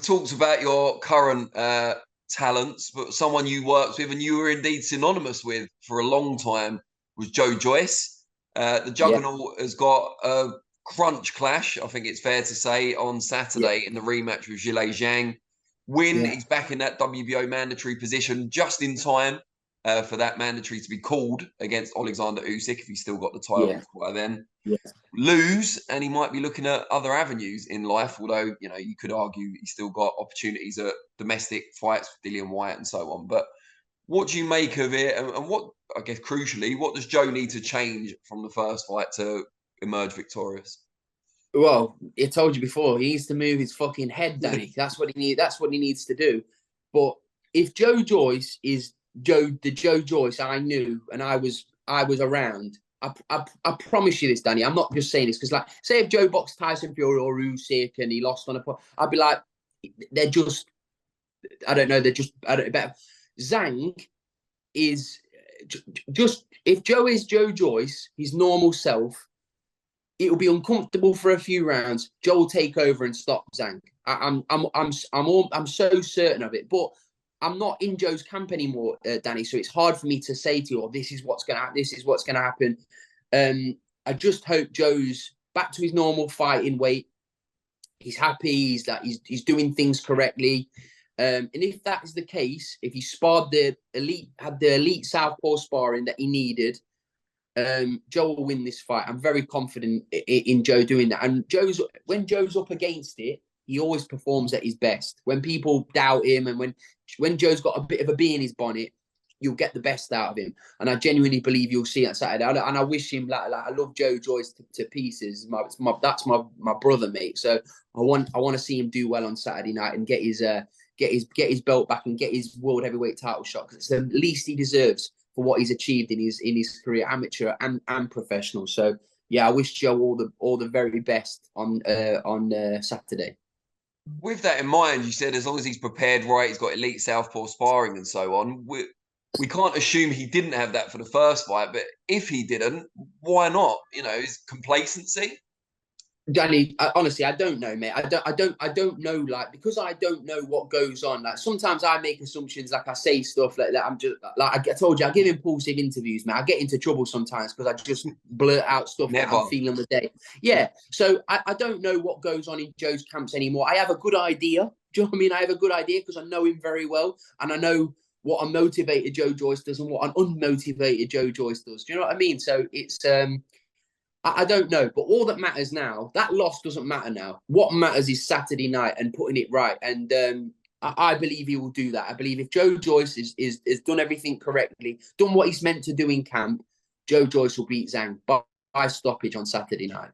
talked about your current talents, but someone you worked with and you were indeed synonymous with for a long time was Joe Joyce. The Juggernaut has got a crunch clash, I think it's fair to say, on Saturday in the rematch with Zhilei Zhang. He's back in that WBO mandatory position just in time for that mandatory to be called against Alexander Usyk if he's still got the title by then. Lose, and he might be looking at other avenues in life, although, you know, you could argue he's still got opportunities at domestic fights with Dillian Whyte and so on. But what do you make of it? And what, I guess, crucially, what does Joe need to change from the first fight to emerge victorious? Well, I told you before, he needs to move his fucking head, Danny. That's what he needs. That's what he needs to do. But if Joe Joyce is the Joe Joyce I knew and I was around, I promise you this, Danny. I'm not just saying this because, like, say if Joe boxed Tyson Fury or Usyk and he lost on a point, I'd be like, they're just, I don't know, better. Zhang is just, if Joe is Joe Joyce, his normal self, it'll be uncomfortable for a few rounds. Joe will take over and stop Zhang. I'm so certain of it. But I'm not in Joe's camp anymore, Danny. So it's hard for me to say to you, "Oh, this is what's going to happen. This is what's going to happen." I just hope Joe's back to his normal fighting weight. He's happy. He's doing things correctly. And if that is the case, if he sparred had the elite southpaw sparring that he needed, Joe will win this fight. I'm very confident in Joe doing that. And when Joe's up against it, he always performs at his best. When people doubt him and when Joe's got a bit of a bee in his bonnet, you'll get the best out of him. And I genuinely believe you'll see that Saturday. And I wish him, like I love Joe Joyce to pieces. That's my brother, mate. So I want to see him do well on Saturday night and get his belt back and get his world heavyweight title shot, because it's the least he deserves for what he's achieved in his career, amateur and professional. So yeah, I wish Joe all the very best on Saturday. With that in mind, you said as long as he's prepared right, he's got elite southpaw sparring and so on. We can't assume he didn't have that for the first fight, but if he didn't, why not? You know, is complacency? Danny, honestly, I don't know, mate. I don't know, like, because I don't know what goes on. Like, sometimes I make assumptions, like I say stuff like that. I'm just, like I told you, I give impulsive interviews, man. I get into trouble sometimes because I just blurt out stuff that I'm feeling the day. Yeah, so I don't know what goes on in Joe's camps anymore. I have a good idea. Do you know what I mean? I have a good idea because I know him very well, and I know what a motivated Joe Joyce does and what an unmotivated Joe Joyce does. Do you know what I mean? So it's I don't know, but all that matters now, that loss doesn't matter now. What matters is Saturday night and putting it right. And I believe he will do that. I believe if Joe Joyce is done everything correctly, done what he's meant to do in camp, Joe Joyce will beat Zhang by stoppage on Saturday night.